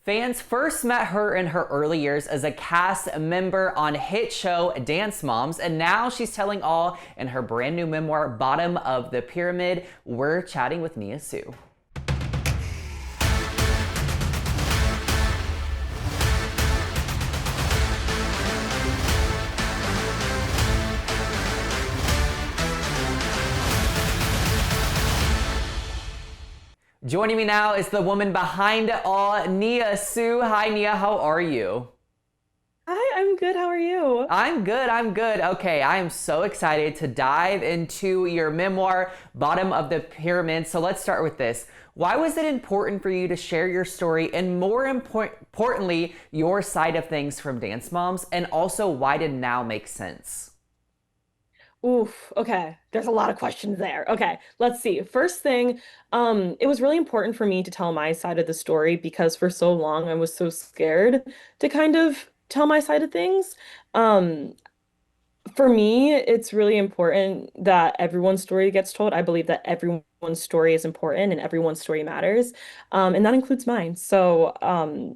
Fans first met her in her early years as a cast member on hit show Dance Moms, and now she's telling all in her brand new memoir, Bottom of the Pyramid. We're chatting with Nia Soux. Joining me now is the woman behind it all, Nia Soux. Hi, Nia. How are you? Hi, I'm good. How are you? I'm good. I'm good. Okay, I am so excited to dive into your memoir, Bottom of the Pyramid. So let's start with this. Why was it important for you to share your story and, more importantly, your side of things from Dance Moms? And also, why did now make sense? Oof, okay. There's a lot of questions there. Okay, let's see. First thing, it was really important for me to tell my side of the story because for so long I was so scared to kind of tell my side of things. Um, for me, it's really important that everyone's story gets told. I believe that everyone's story is important and everyone's story matters. And that includes mine. So,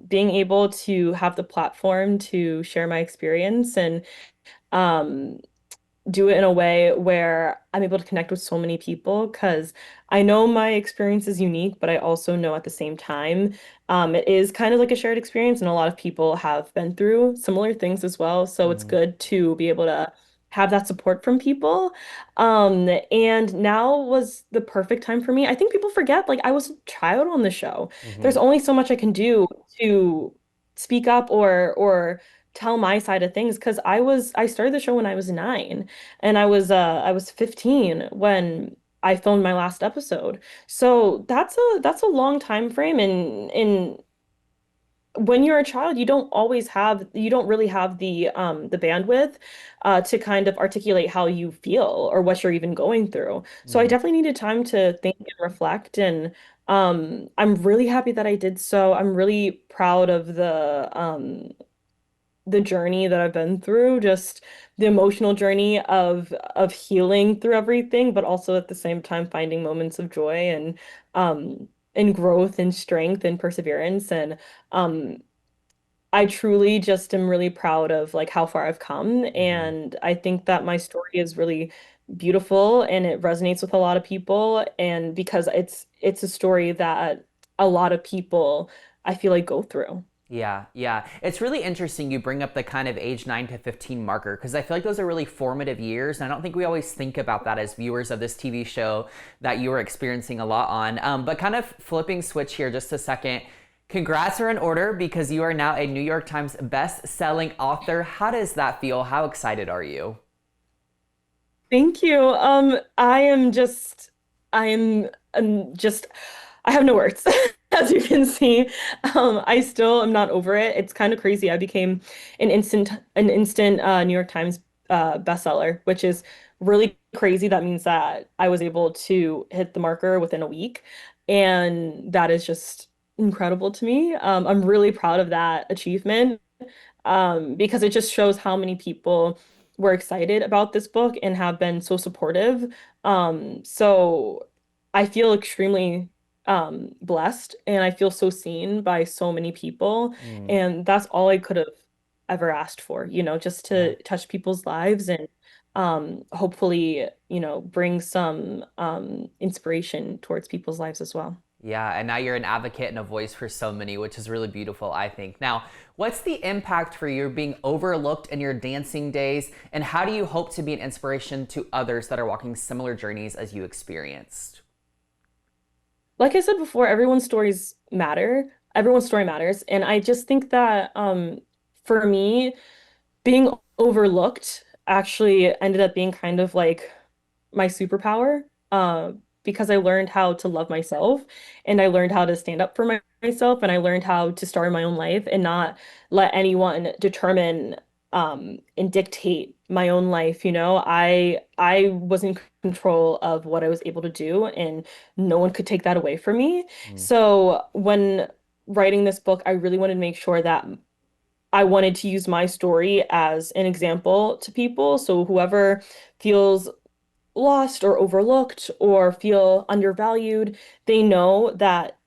being able to have the platform to share my experience and um do it in a way where I'm able to connect with so many people because I know my experience is unique, but I also know at the same time, it is kind of like a shared experience, and a lot of people have been through similar things as well. So it's Mm, good to be able to have that support from people. And now was the perfect time for me. I think people forget, like, I was a child on the show. There's hmm only so much I can do to speak up or tell my side of things because I started the show when I was 9 and I was 15 when I filmed my last episode. So that's a long time frame and when you're a child, you don't really have the bandwidth to kind of articulate how you feel or what you're even going through. So I mm. definitely needed time to think and reflect and I'm really happy that I did so. I'm really proud of the journey that I've been through, just the emotional journey of healing through everything, but also at the same time finding moments of joy and growth and strength and perseverance. And um I truly just am really proud of like how far I've come. Hmm. And I think that my story is really beautiful and it resonates with a lot of people. And because it's a story that a lot of people I feel like go through. Yeah, yeah. It's really interesting you bring up the kind of age 9 to 15 marker because I feel like those are really formative years. And I don't think we always think about that as viewers of this TV show that you were experiencing a lot on. But kind of flipping switch here just a second. Congrats are in order because you are now a New York Times best-selling author. How does that feel? How excited are you? Thank you. I am just, I have no words, as you can see. I still am not over it. It's kind of crazy. I became an instant New York Times bestseller, which is really crazy. That means that I was able to hit the marker within a week, and that is just incredible to me. I'm really proud of that achievement because it just shows how many people were excited about this book and have been so supportive. So I feel extremely blessed and I feel so seen by so many people. Mm, And that's all I could have ever asked for, just yeah. to touch people's lives and hopefully, bring some inspiration towards people's lives as well. Yeah, and now you're an advocate and a voice for so many, which is really beautiful, I think. Now, what's the impact for you being overlooked in your dancing days, and how do you hope to be an inspiration to others that are walking similar journeys as you experienced? Like I said before, everyone's stories matter. Everyone's story matters. And I just think that for me, being overlooked actually ended up being kind of like my superpower because I learned how to love myself and I learned how to stand up for myself and I learned how to start my own life and not let anyone determine and dictate my own life, I was in control of what I was able to do and no one could take that away from me. Mm, So when writing this book, I really wanted to make sure that I wanted to use my story as an example to people. So whoever feels lost or overlooked or feel undervalued, they know that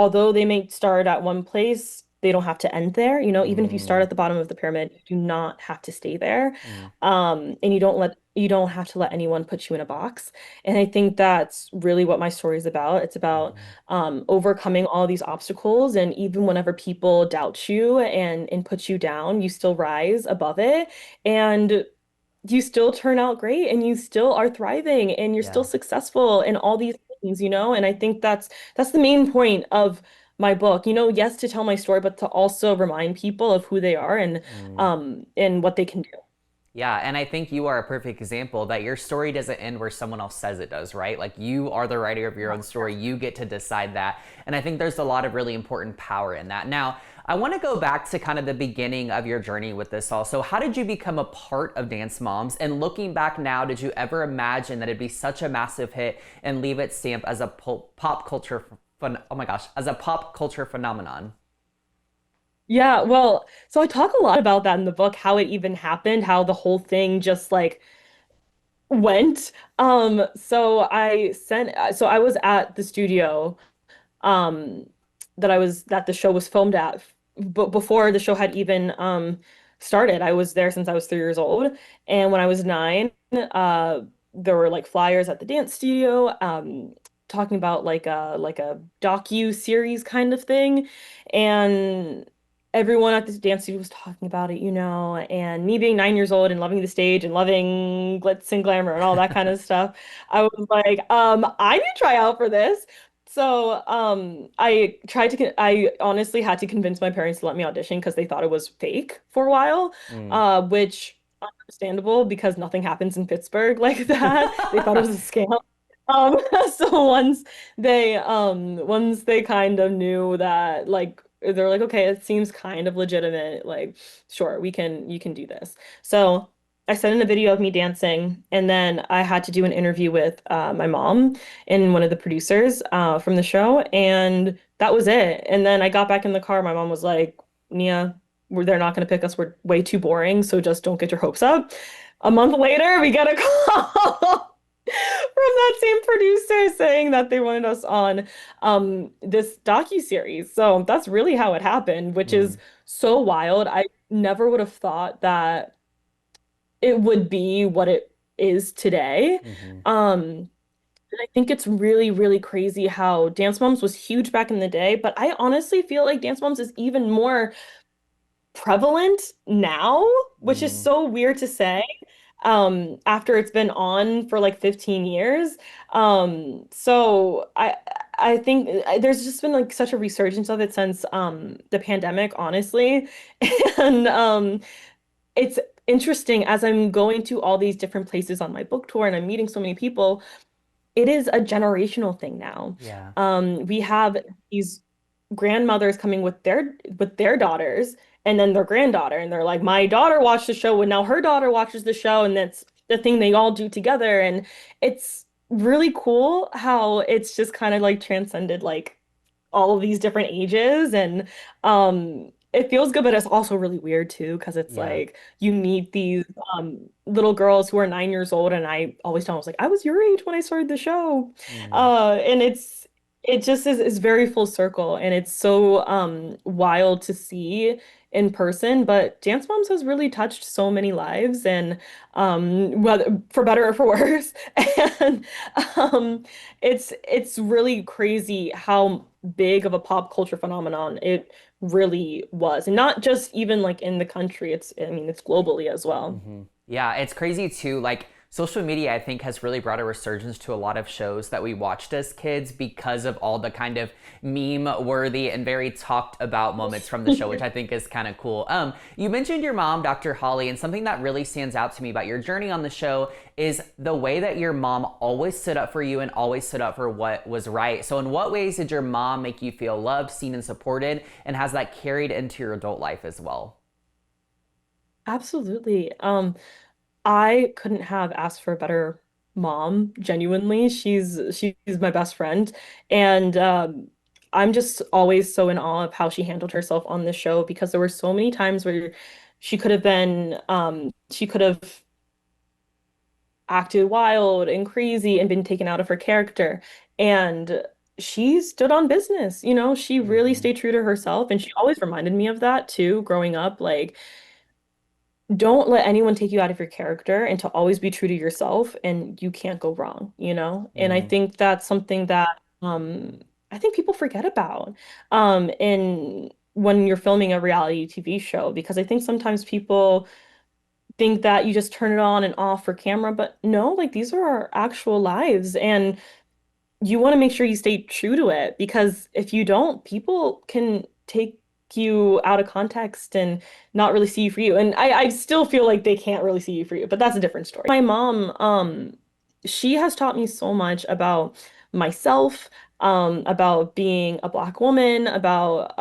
although they may start at one place, they don't have to end there. You know, even if you start Mm, at the bottom of the pyramid, you do not have to stay there. mm, And you don't have to let anyone put you in a box. And I think that's really what my story is about. It's about mhm. overcoming all these obstacles, and even whenever people doubt you and put you down, you still rise above it. And you still turn out great, and you still are thriving, and you're still Yeah. successful in all these things, you know? And I think that's the main point of my book. You know, yes, to tell my story, but to also remind people of who they are Mm. and what they can do. Yeah, and I think you are a perfect example that your story doesn't end where someone else says it does, right? Like you are the writer of your own story. You get to decide that. And I think there's a lot of really important power in that. Now, I want to go back to kind of the beginning of your journey with this all. So, how did you become a part of Dance Moms? And looking back now, did you ever imagine that it'd be such a massive hit and leave its stamp as a pop culture oh my gosh, as a pop culture phenomenon? Yeah, well, so I talk a lot about that in the book, how it even happened, how the whole thing just like went. So I was at the studio um that the show was filmed at. But before the show had even started, I was there since I was 3 years old. And when I was 9, there were like flyers at the dance studio talking about like a docu series kind of thing. And everyone at this dance studio was talking about it, you know, and me being 9 years old and loving the stage and loving glitz and glamour and all that kind of stuff, I was like, I need to try out for this. So, I honestly had to convince my parents to let me audition because they thought it was fake for a while, Mm. which understandable because nothing happens in Pittsburgh like that. They thought it was a scam. Um, so once they kind of knew that, like, they're like, okay, it seems kind of legitimate. Like, sure, you can do this. So I sent in a video of me dancing, and then I had to do an interview with my mom and one of the producers from the show, and that was it. And then I got back in the car. My mom was like, Nia, they're not going to pick us. We're way too boring, so just don't get your hopes up. A month later, we get a call from that same producer saying that they wanted us on this docu-series. So that's really how it happened, which Mm. is so wild. I never would have thought that it would be what it is today. Hmm. Um, and I think it's really, really crazy how Dance Moms was huge back in the day, but I honestly feel like Dance Moms is even more prevalent now, which is Mm. so weird to say, after it's been on for like 15 years. So I think there's just been like such a resurgence of it since the pandemic, honestly. And it's interesting as I'm going to all these different places on my book tour and I'm meeting so many people, it is a generational thing now. Yeah. We have these grandmothers coming with their daughters and then their granddaughter, and they're like, my daughter watched the show, and now her daughter watches the show, and that's the thing they all do together. And it's really cool how it's just kind of like transcended like all of these different ages. And it feels good, but it's also really weird too, because it's Yeah. like you meet these little girls who are 9 years old, and I always tell them, I was like, I was your age when I started the show. Mm. And it just is very full circle, and it's so wild to see in person. But Dance Moms has really touched so many lives, and whether for better or for worse. And um it's really crazy how big of a pop culture phenomenon it really was. And not just even like in the country, I mean, it's globally as well. Hmm. Yeah, it's crazy too. Like social media, I think, has really brought a resurgence to a lot of shows that we watched as kids because of all the kind of meme worthy and very talked about moments from the show, which I think is kind of cool. You mentioned your mom, Dr. Holly, and something that really stands out to me about your journey on the show is the way that your mom always stood up for you and always stood up for what was right. So, in what ways did your mom make you feel loved, seen, and supported? And has that carried into your adult life as well? Absolutely. I couldn't have asked for a better mom, genuinely. She's my best friend. And I'm just always so in awe of how she handled herself on the show, because there were so many times where she could have acted wild and crazy and been taken out of her character. And she stood on business, she really Hmm. stayed true to herself. And she always reminded me of that too, growing up. Like, don't let anyone take you out of your character and to always be true to yourself and you can't go wrong. And I Hmm. think that's something that I think people forget about in when you're filming a reality TV show because I think sometimes people think that you just turn it on and off for camera, but no, like these are our actual lives and you want to make sure you stay true to it because if you don't, people can take you out of context and not really see you for you. And I still feel like they can't really see you for you, but that's a different story. My mom, she has taught me so much about myself, about being a Black woman, about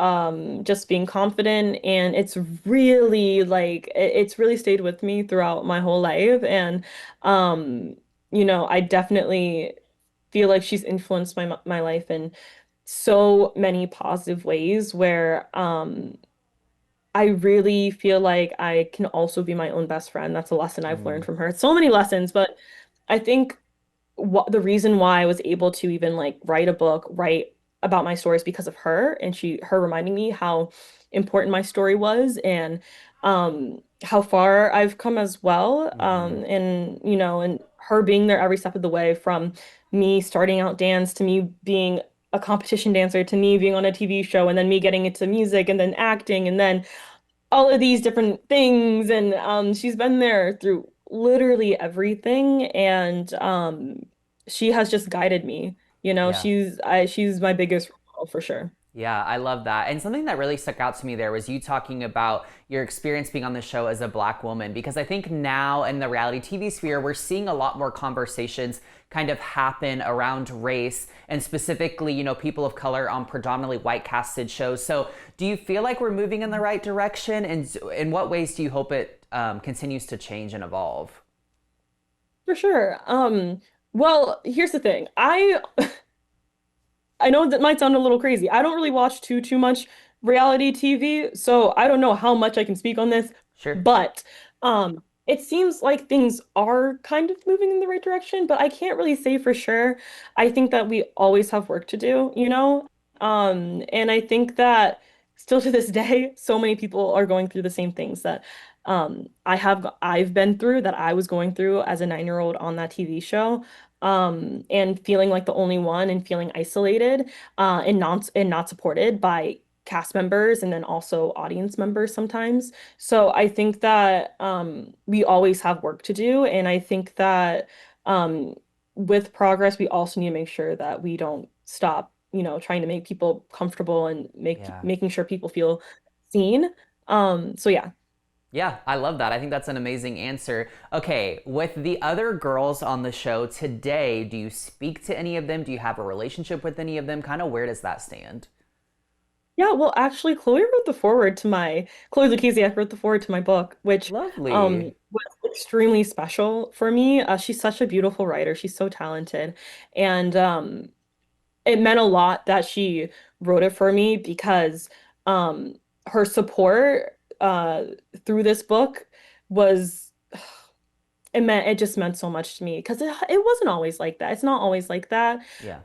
just being confident. And it's really like it's really stayed with me throughout my whole life. And I definitely feel like she's influenced my life in so many positive ways where I really feel like I can also be my own best friend. That's a lesson I've learned Hmm. from her. So many lessons, but I think what the reason why I was able to even like write a book, write about my stories because of her and her reminding me how important my story was and how far I've come as well. Hmm. And her being there every step of the way from me starting out dance to me being a competition dancer to me being on a TV show and then me getting into music and then acting and then all of these different things and she's been there through literally everything and she has just guided me. Yeah. She's my biggest role model for sure. Yeah, I love that. And something that really stuck out to me there was you talking about your experience being on the show as a Black woman, because I think now in the reality TV sphere, we're seeing a lot more conversations kind of happen around race and specifically, people of color on predominantly white casted shows. So do you feel like we're moving in the right direction? And in what ways do you hope it continues to change and evolve? For sure. Well, here's the thing. I know that might sound a little crazy. I don't really watch too much reality TV, so I don't know how much I can speak on this, Sure. but it seems like things are kind of moving in the right direction, but I can't really say for sure. I think that we always have work to do. And I think that still to this day, so many people are going through the same things that I've been through that I was going through as a 9-year-old on that TV show and feeling like the only one and feeling isolated and not supported by cast members and then also audience members sometimes. So I think that we always have work to do, and I think that um, with progress, we also need to make sure that we don't stop, trying to make people comfortable and Yeah. making sure people feel seen. So yeah. Yeah, I love that. I think that's an amazing answer. Okay, with the other girls on the show today, do you speak to any of them? Do you have a relationship with any of them? Kind of where does that stand? Yeah, well, actually, Chloe Lucchese wrote the forward to my book, which Lovely. was extremely special for me. She's such a beautiful writer. She's so talented. And it meant a lot that she wrote it for me because her support through this book was it just meant so much to me because it wasn't always like that. It's not always like that. Yeah.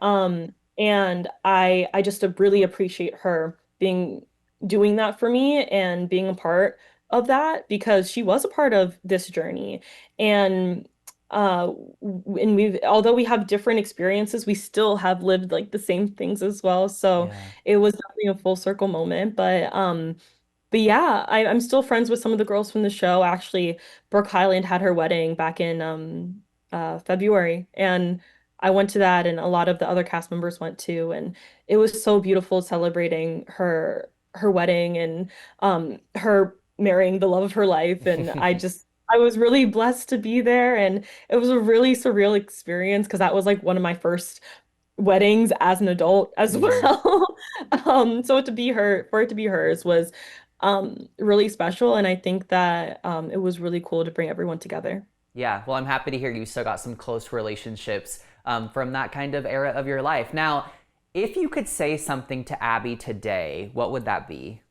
And I just really appreciate her doing that for me and being a part of that because she was a part of this journey. And and we've although we have different experiences, we still have lived like the same things as well. So Yeah. it was definitely a full circle moment. But yeah, I'm still friends with some of the girls from the show. Actually, Brooke Hyland had her wedding back in February, and I went to that, and a lot of the other cast members went too, and it was so beautiful celebrating her wedding and her marrying the love of her life. And I was really blessed to be there, and it was a really surreal experience because that was like one of my first weddings as an adult as Hmm. well. So for it to be hers was really special, and I think that it was really cool to bring everyone together. Yeah. Well, I'm happy to hear you still got some close relationships from that kind of era of your life. Now, if you could say something to Abby today, what would that be?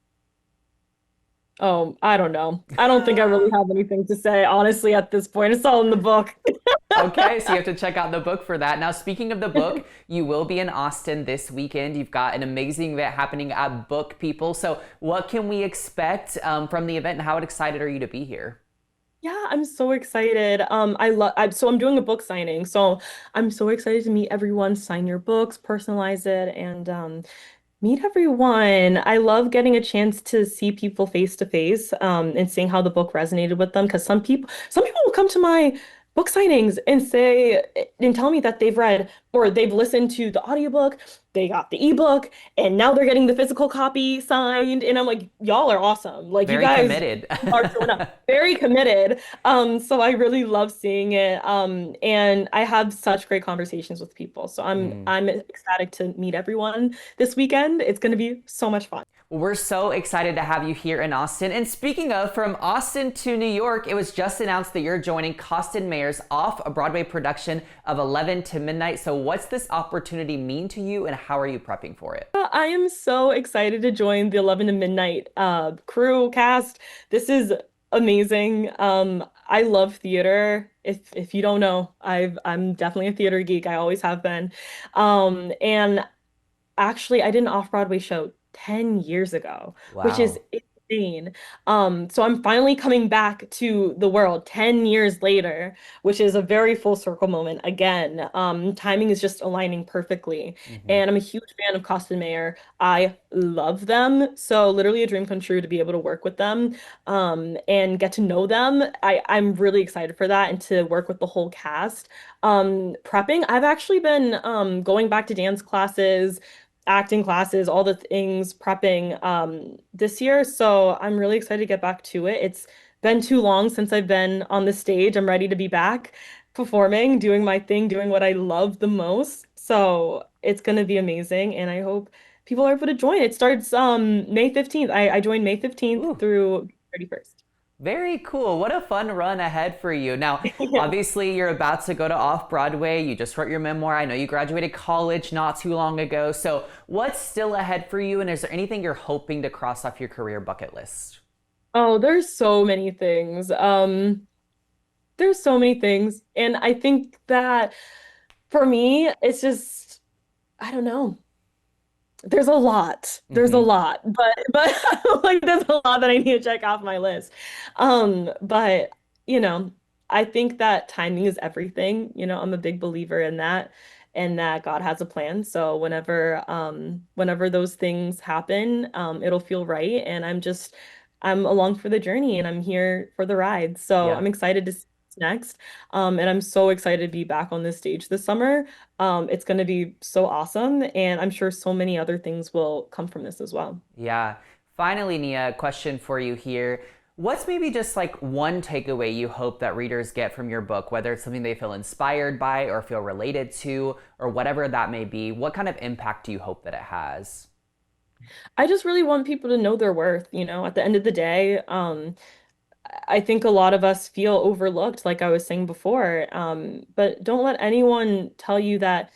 Oh, I don't know. I don't think I really have anything to say, honestly, at this point. It's all in the book. Okay, so you have to check out the book for that. Now, speaking of the book, you will be in Austin this weekend. You've got an amazing event happening at Book People. So, what can we expect from the event, and how excited are you to be here? Yeah, I'm so excited. I'm doing a book signing, so I'm so excited to meet everyone, sign your books, personalize it, and meet everyone. I love getting a chance to see people face to face, and seeing how the book resonated with them. Because some people will come to my book signings and say and tell me that they've read or they've listened to the audiobook, they got the ebook, and now they're getting the physical copy signed. And I'm like, y'all are awesome. Like you Very guys committed. are showing up very committed. So I really love seeing it. And I have such great conversations with people. So I'm Mm. I'm ecstatic to meet everyone this weekend. It's going to be so much fun. Well, we're so excited to have you here in Austin. And speaking of, from Austin to New York, it was just announced that you're joining Costin Mayer's Off Broadway production of 11 to Midnight. So, what's this opportunity mean to you, and how are you prepping for it? I am so excited to join the 11 to Midnight crew cast. This is amazing. I love theater. If you don't know, I'm definitely a theater geek. I always have been. And actually, I did an off-Broadway show 10 years ago, which is Wow. insane. So I'm finally coming back to the world 10 years later, which is a very full circle moment again. Timing is just aligning perfectly. Hmm. And I'm a huge fan of Costin Mayer. I love them. So literally a dream come true to be able to work with them, and get to know them. I'm really excited for that and to work with the whole cast. Prepping, I've actually been going back to dance classes, acting classes, all the things, prepping this year. So I'm really excited to get back to it. It's been too long since I've been on the stage. I'm ready to be back performing, doing my thing, doing what I love the most. So it's going to be amazing. And I hope people are able to join. It starts May 15th. I joined May 15th Ooh. through 31st. Very cool. What a fun run ahead for you. Now, Yeah. obviously, you're about to go to Off Broadway. You just wrote your memoir. I know you graduated college not too long ago. So, what's still ahead for you? And is there anything you're hoping to cross off your career bucket list? Oh, there's so many things. There's so many things. And I think that for me, it's just, I don't know. There's a lot. There's a Hmm. lot, but like there's a lot that I need to check off my list. But you know, I think that timing is everything. I'm a big believer in that, and that God has a plan. So whenever those things happen, it'll feel right. And I'm along for the journey and I'm here for the ride. So Yeah. I'm excited to see what's next. And I'm so excited to be back on this stage this summer. It's going to be so awesome, and I'm sure so many other things will come from this as well. Yeah. Finally, Nia, a question for you here. What's maybe just like one takeaway you hope that readers get from your book, whether it's something they feel inspired by or feel related to, or whatever that may be? What kind of impact do you hope that it has? I just really want people to know their worth, at the end of the day. I think a lot of us feel overlooked, like I was saying before. But don't let anyone tell you that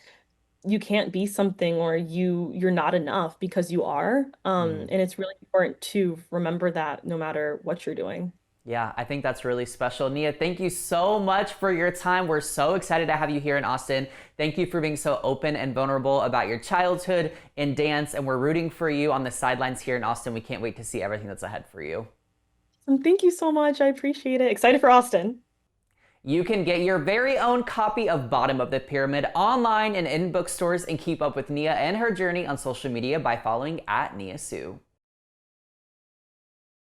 you can't be something or you're not enough, because you are. Mm. And it's really important to remember that no matter what you're doing. Yeah, I think that's really special. Nia, thank you so much for your time. We're so excited to have you here in Austin. Thank you for being so open and vulnerable about your childhood in dance, and we're rooting for you on the sidelines here in Austin. We can't wait to see everything that's ahead for you. And thank you so much. I appreciate it. Excited for Austin. You can get your very own copy of Bottom of the Pyramid online and in bookstores, and keep up with Nia and her journey on social media by following at Nia Soux.